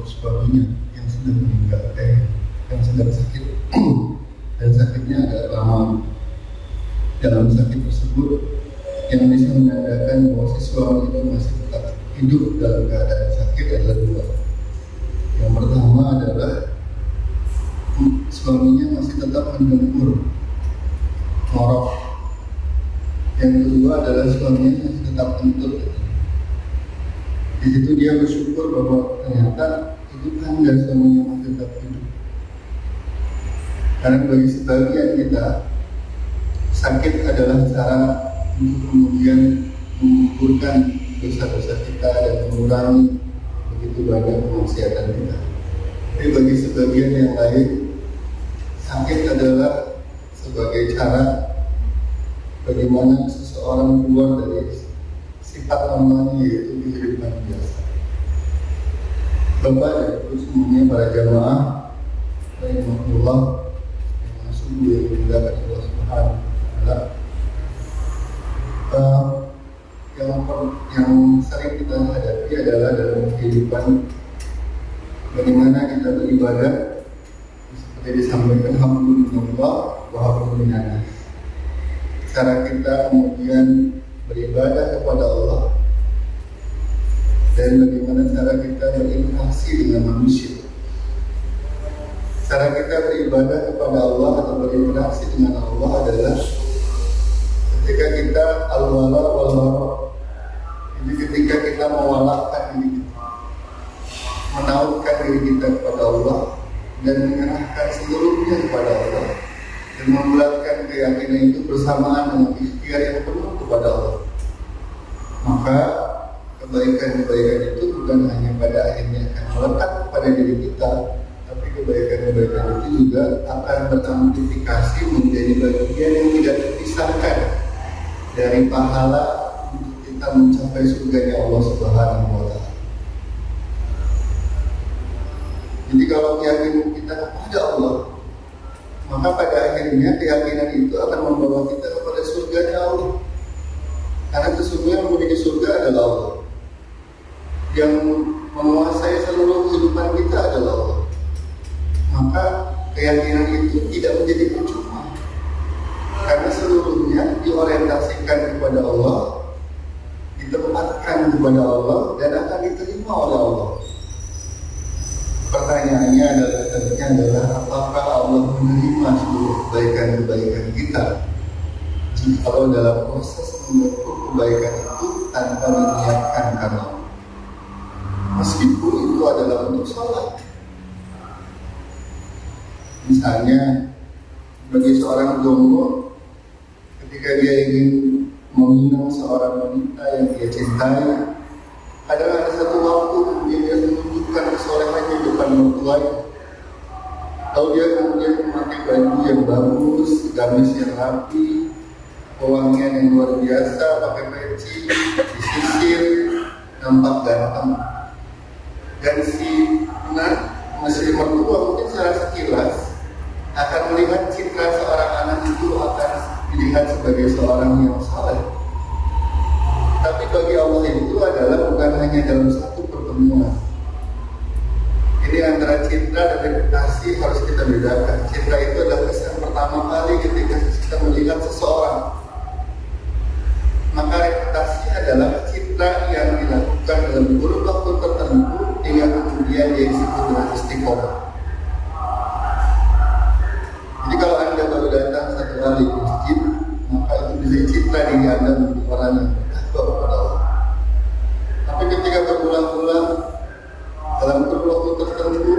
suaminya yang sudah meninggal, yang sedang sakit dan sakitnya agak lama. Dalam sakit tersebut yang bisa menandakan bahwa si suami itu masih tetap hidup dalam keadaan sakit adalah dua. Yang pertama adalah suaminya masih tetap mendengkur, ngorok. Yang kedua adalah suaminya masih tetap kentut. Di situ dia bersyukur bahwa ternyata itu tanda suaminya masih tetap hidup. Karena bagi sebagian kita, sakit adalah cara untuk kemudian mengukurkan dosa-dosa kita dan mengurangi begitu banyak kemaksiatan kita. Tapi bagi sebagian yang lain, sakit adalah sebagai cara bagaimana seseorang keluar dari sifat normalnya, yaitu kehidupan biasa. Bapak dan Ibu semuanya, para jamaah rahimahullah, yang masuk yang dimuliakan Allah Subhanahu wa Ta'ala, yang sering kita hadapi adalah dalam kehidupan bagaimana kita beribadah seperti disampaikan alhamdulillah wa alhamdulillah. Cara kita kemudian beribadah kepada Allah dan bagaimana cara kita berinteraksi dengan manusia. Cara kita beribadah kepada Allah atau berinteraksi dengan Allah adalah ketika kita al-wala wal-bara. Jadi ketika kita mewalakkan diri kita, menautkan diri kita kepada Allah dan menyerahkan seluruhnya kepada Allah dan membulatkan keyakinan itu bersamaan dengan ikhtiar yang penuh kepada Allah, maka kebaikan-kebaikan itu bukan hanya pada akhirnya akan melekat pada diri kita, tapi kebaikan-kebaikan itu juga akan beramplifikasi menjadi bagian yang tidak terpisahkan dari pahala untuk kita mencapai surganya Allah Subhanahu wa Ta'ala. Jadi kalau keyakinan kita kepada Allah, maka pada akhirnya keyakinan itu akan membawa kita kepada surganya Allah. Karena sesungguhnya yang memiliki surga adalah Allah. Yang menguasai seluruh kehidupan kita adalah Allah. Maka keyakinan itu tidak menjadi percuma, karena seluruhnya diorientasikan kepada Allah, ditempatkan kepada Allah, dan akan diterima oleh Allah. Pertanyaannya adalah apakah Allah menerima seluruh kebaikan-kebaikan kita jika dalam proses mengukur kebaikan itu tanpa diniatkan karena Allah, meskipun itu adalah untuk sholat. Misalnya bagi seorang jomblo, ketika dia ingin meminang seorang wanita yang dia cintai, kadang ada satu waktu kemudian dia menunjukkan kesolehannya di depan mertuanya. Lalu dia kemudian memakai baju yang bagus, gamis yang rapi, pewangian yang luar biasa, pakai peci, disisir, nampak ganteng. Dan si mertua mungkin secara sekilas akan melihat citra seorang anak itu akan dilihat sebagai seorang yang saleh. Tapi bagi Allah itu adalah bukan hanya dalam satu pertemuan. Ini antara cinta dan reputasi harus kita bedakan. Cinta itu adalah kesan pertama kali ketika kita melihat seseorang. Maka reputasi adalah cinta yang dilakukan dalam kurun waktu tertentu hingga kemudian dia disebut dengan istiqomah. Jadi kalau Anda baru datang satu kali ke masjid, maka itu bisa citra diri Anda menjadi orang yang bertakwa kepada Allah. Tapi ketika berulang-ulang dalam kurun waktu tertentu,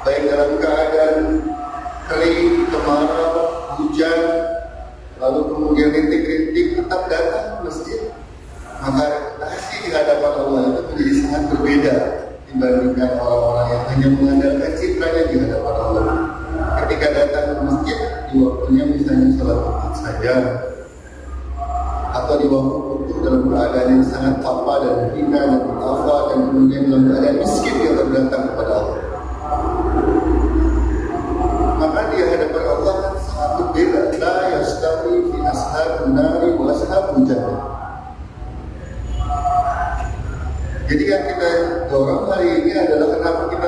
baik dalam keadaan kering, kemarau, hujan, lalu kemudian rintik-rintik tetap datang ke masjid, maka reputasi di hadapan Allah itu menjadi sangat berbeda dibandingkan orang-orang yang hanya mengandalkan citranya di hadapan Allah. Ketika datang ke masjid di waktunya misalnya sholat Jumat saja, atau di waktu itu dalam keadaan yang sangat apa dan hina dan apa, dan kemudian dalam keadaan miskin dia datang kepada Allah, maka di hadapan Allah kan sangat berbeda. La yastawi fi ashabun nari wa ashabul jannah. Jadi yang kita dorong hari ini adalah kenapa kita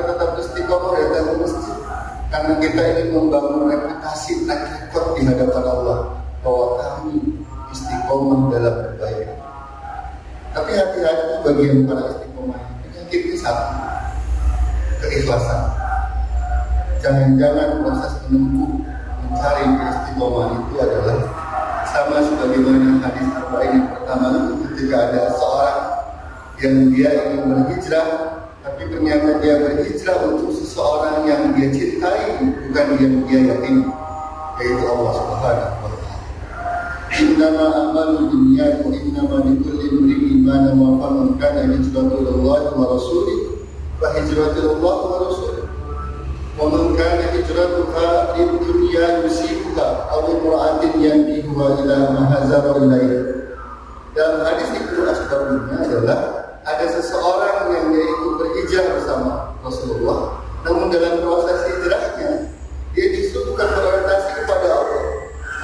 Karena kita ingin membangun reputasi track record di hadapan Allah bahwa kami istiqomah dalam kebaikan. Tapi hati-hati bagi yang para istiqomah, penyakitnya satu, keikhlasan. Jangan-jangan proses menempuh mencari istiqomah itu adalah sama sebagaimana hadis arba'in yang pertama, ketika ada seorang yang dia ingin berhijrah, tapi ternyata dia berhijrah untuk seseorang yang dia cintai, bukan yang dia yakini, yaitu Allah Subhanahu wa Ta'ala. Innama amalu dunya wa innama likulli imri'in ma nawa, faman kana hijratuhu lillahi wa rasulihi fa hijratuhu lillahi wa rasulihi wa man kana hijratuhu lid-dunya yusibuha aw imra'atin yankihuha ila ma hajara ilaihi. Dalam hadis itu asbabnya adalah ada seseorang yang dia ikut berhijrah bersama Rasulullah, namun dalam proses hijrahnya dia justru bukan berorientasi kepada Allah,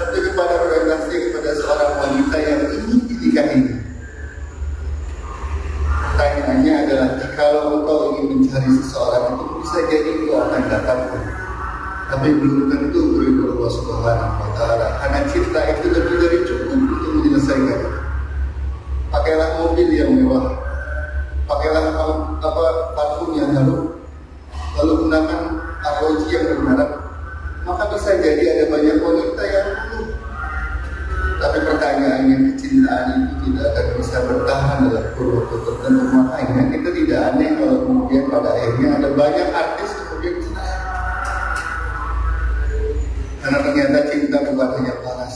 tapi kepada orientasi kepada seorang wanita yang ingin dinikahinya. Pertanyaannya adalah, jikalau engkau ingin mencari seseorang itu, bisa jadi engkau akan dapatkan, tapi belum tentu beridul Allah Subhanahu wa Ta'ala, karena cinta itu lebih dari cukup untuk menyelesaikan. Pakailah mobil yang mewah, pakailah parfum yang harum, lalu gunakan arloji yang bermerek, maka bisa jadi ada banyak wanita yang penuh. Tapi pertanyaannya, kecintaan itu tidak akan bisa bertahan dalam kurun waktu tertentu. Makanya kita tidak aneh kalau kemudian pada akhirnya ada banyak artis kemudian cerai, karena ternyata cinta bukan hanya panas.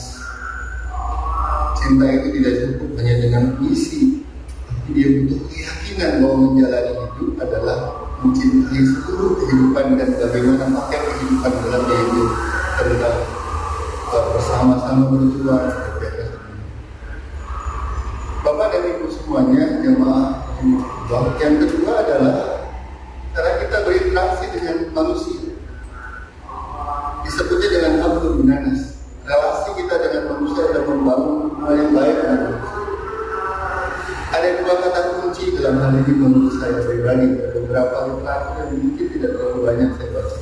Cinta itu tidak cukup hanya dengan puisi, tapi dia butuh keyakinan bahwa menjalani hidup adalah mencintai seluruh kehidupan dan bagaimana pakai kehidupan dalam hidup, tentang bersama-sama berjuang. Bapak dan Ibu semuanya, jemaah yang kedua adalah cara kita berinteraksi dengan manusia, disebutnya dengan hablum minanas. Relasi kita dengan manusia adalah membangun hal yang baik dengan manusia. Ada dua kata kunci dalam hal ini menurut saya pribadi, beberapa literatur yang mungkin tidak terlalu banyak saya baca.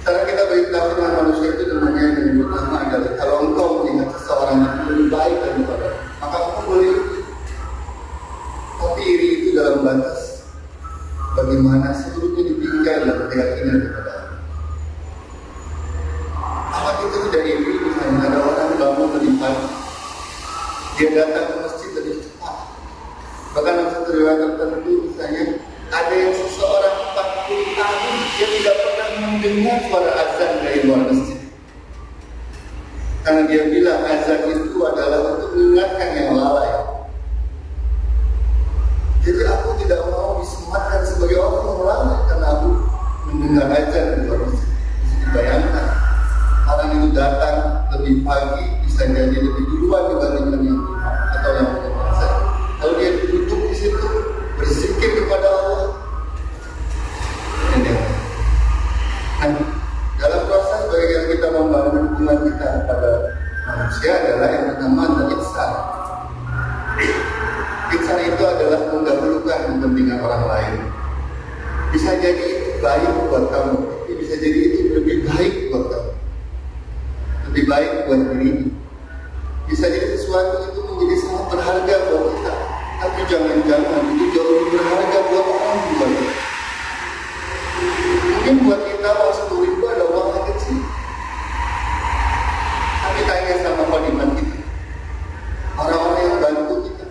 Cara kita berinteraksi dengan manusia itu namanya yang pertama adalah, kalau engkau melihat seseorang itu lebih baik daripada, maka engkau boleh iri. Tapi iri itu dalam batas bagaimana seluruhnya ditinggal dalam keyakinan kepada Allah. Apa kita tidak iri misalnya ada orang bangun lebih pagi, dia datang ke masjid lebih cepat. Bahkan dalam satu riwayat tertentu misalnya ada yang seseorang 40 tahun dia tidak pernah mendengar suara azan dari luar masjid, karena dia bilang azan itu adalah untuk mengingatkan yang lalai. Jadi aku tidak mau disematkan sebagai orang yang lalai karena aku mendengar azan di luar masjid. Bisa dibayangkan orang itu datang lebih pagi, bisa jadi lebih duluan dibandingkan yang imam atau yang azan. Lalu dia duduk di situ berzikir kepada Allah. Nah, dalam proses bagaimana kita membangun hubungan kita kepada manusia adalah yang pertama adalah ihsan. Ihsan itu adalah mendahulukan kepentingan orang lain. Bisa jadi itu baik buat kamu, tapi bisa jadi itu lebih baik buat kamu, lebih baik buat diri. Bisa jadi sesuatu itu menjadi sangat berharga buat kita, tapi jangan-jangan itu jauh lebih berharga buat orang lain. Mungkin buat kita uang 10.000 ada uang yang kecil, tapi tanya sama khadimat kita, orang-orang yang bantu kita.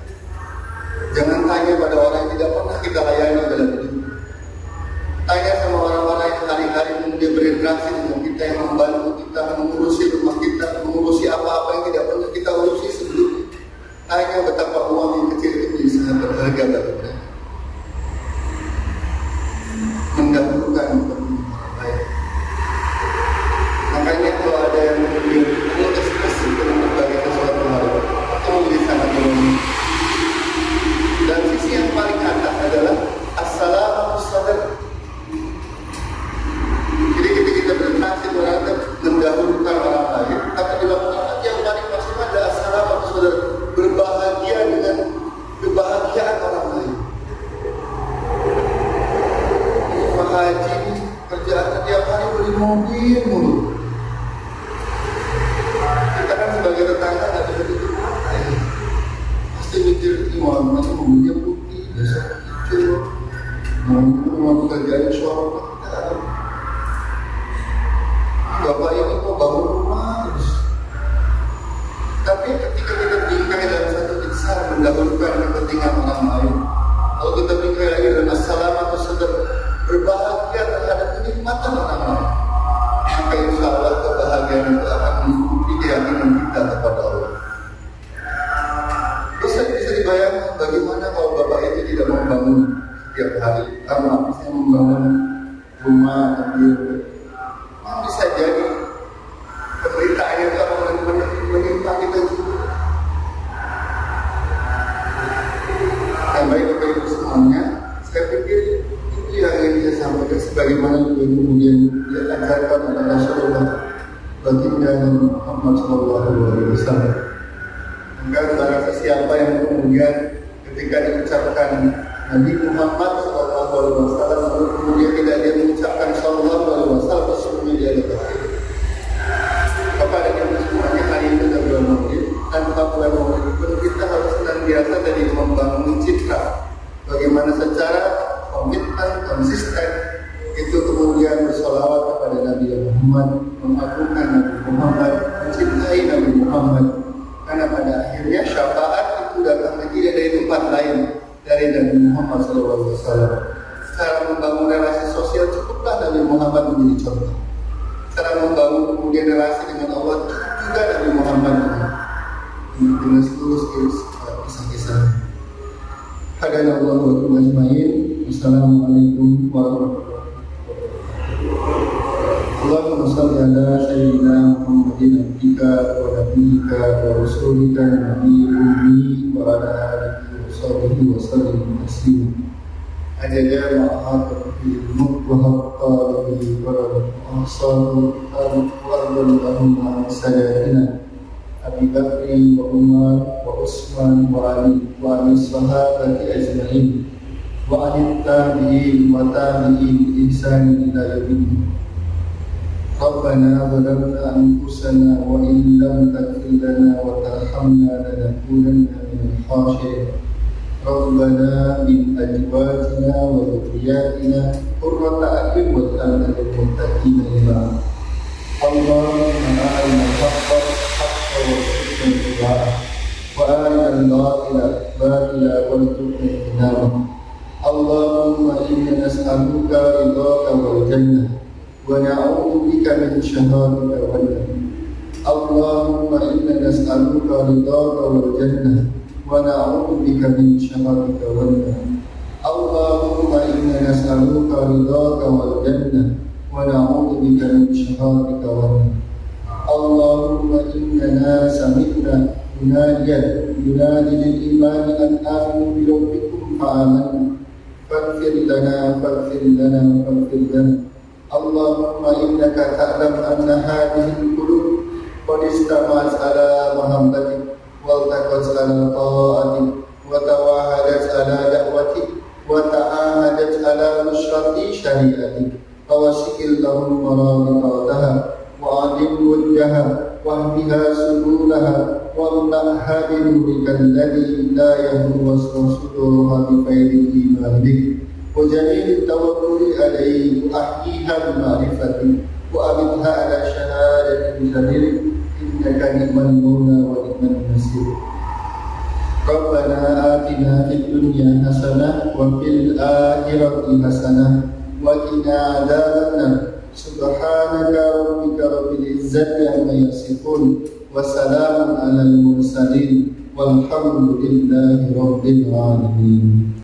Jangan tanya pada orang yang tidak pernah kita layani dalam hidup. Tanya sama orang-orang yang hari-hari kemudian berinteraksi dengan kita, yang membantu kita, mengurusi rumah kita, mengurusi apa-apa yang tidak pernah kita urusi sebelumnya. Tanya betapa uang yang kecil itu menjadi sangat berharga bagi mereka. Mendahulukan kepentingan orang lain. mendahulukan kepentingan orang lain. Kalau kita pikir lagi dengan as-salamatu sadar, berbahagia terhadap kenikmatan orang lain, maka insya Allah kebahagiaan itu akan mengikuti keyakinan kita kepada Allah. Bisa dibayangkan bagaimana kalau bapak itu tidak membangun setiap hari, karena bisa membangun rumah, bisa jadi pemberitaannya itu akan menimpa kita juga. Yang baik Bapak Ibu semuanya, saya pikir itu yang ingin saya sampaikan sebagaimana kemudian dia ajarkan oleh Rasulullah baginda Muhammad SAW. Maka barang siapa yang kemudian ketika diucapkan Nabi Muhammad SAW kemudian tidak dia mengucapkan Sallallahu Alaihi Wasallam, sesungguhnya dia adalah kafir. Bapak dan Ibu semuanya, hari ini sudah bulan Maulid. Tanpa bulan Maulid pun kita harus senantiasa tadi membangun citra bagaimana secara komitmen konsisten itu kemudian bersolawat kepada Nabi Muhammad, mengagungkan Nabi Muhammad, mencintai Nabi Muhammad. Karena pada akhirnya syafaat itu datang tidak dari tempat lain dari Nabi Muhammad SAW. Cara membangun relasi sosial cukuplah Nabi Muhammad menjadi contoh. Cara membangun kemudian relasi dengan Allah juga Nabi Muhammad dengan seluruh kisah-kisah. Hadanallah wa iyyakum ajmain. Wassalamualaikum warahmatullahi wabarakatuh. Allahumma shalli ala sayyidina Muhammadin abdika wa nabiyyika wa rasulika nabiyil ummi wa ala alihi wa sahbihi wa sallim taslima. Adada ma'ahad bil mulk wa haqqa bil farad wa ahsanu wa arbalahum sadatina Abi Bakri wa Umar wa Utsman wa Ali wa Ali sahabati ajma'in wa Ali tabi'in wa tabi'in bi ihsan ila yaumiddin. Rabbana zalamna anfusana wa in lam taghfir lana wa tarhamna lanakunanna minal khasirin. Rabbana min azwajina wa dhurriyyatina qurrata a'yun waj'alna lil muttaqina imama. Allahumma arina al-haqqa haqqan warzuqna ittiba'ah wa arina al-batila batila warzuqna ijtinabah. Allahumma inna nas'aluka ridhaka wal jannah wa na'udzu bika min syahwatika wan nar. Allahumma inna nas'aluka ridhaka wal jannah wa na'udzu bika min syahwatika wan nar. Allahumma inna nas'aluka ridhaka wal jannah wa na'udzu bika min syahwatika wan nar. Allahumma innana sami'na munadiyan yunadi lil imani an aminu bi rabbikum fa amanna faghfir lana Allahumma innaka ta'lam anna hadhihi al-qulub qad istama'at ala mahabbatik wa taqat ala ta'atik wa tawahadat ala da'watik wa ta'ahadat ala nusrati syari'atik fawasikil lahum marabitaha wa adim wujjaha wa ahdiha subulaha wa amna'ha binurika alladhi la yahdu waswasuduruha bifaidil iman bik wa jamil tawakkuli alaihi wa ahdiha bima'rifati wa abidha ala syahadati bisabirik innaka ni'mal mawla wa ni'mal nasir. Rabbana atina fid dunya hasanah wa fil akhirati hasanah wa qina adzabannar. Subhanaka rabbika rabbil izzati amma yasifun wa salamun alal mursalin walhamdulillahi rabbil alamin.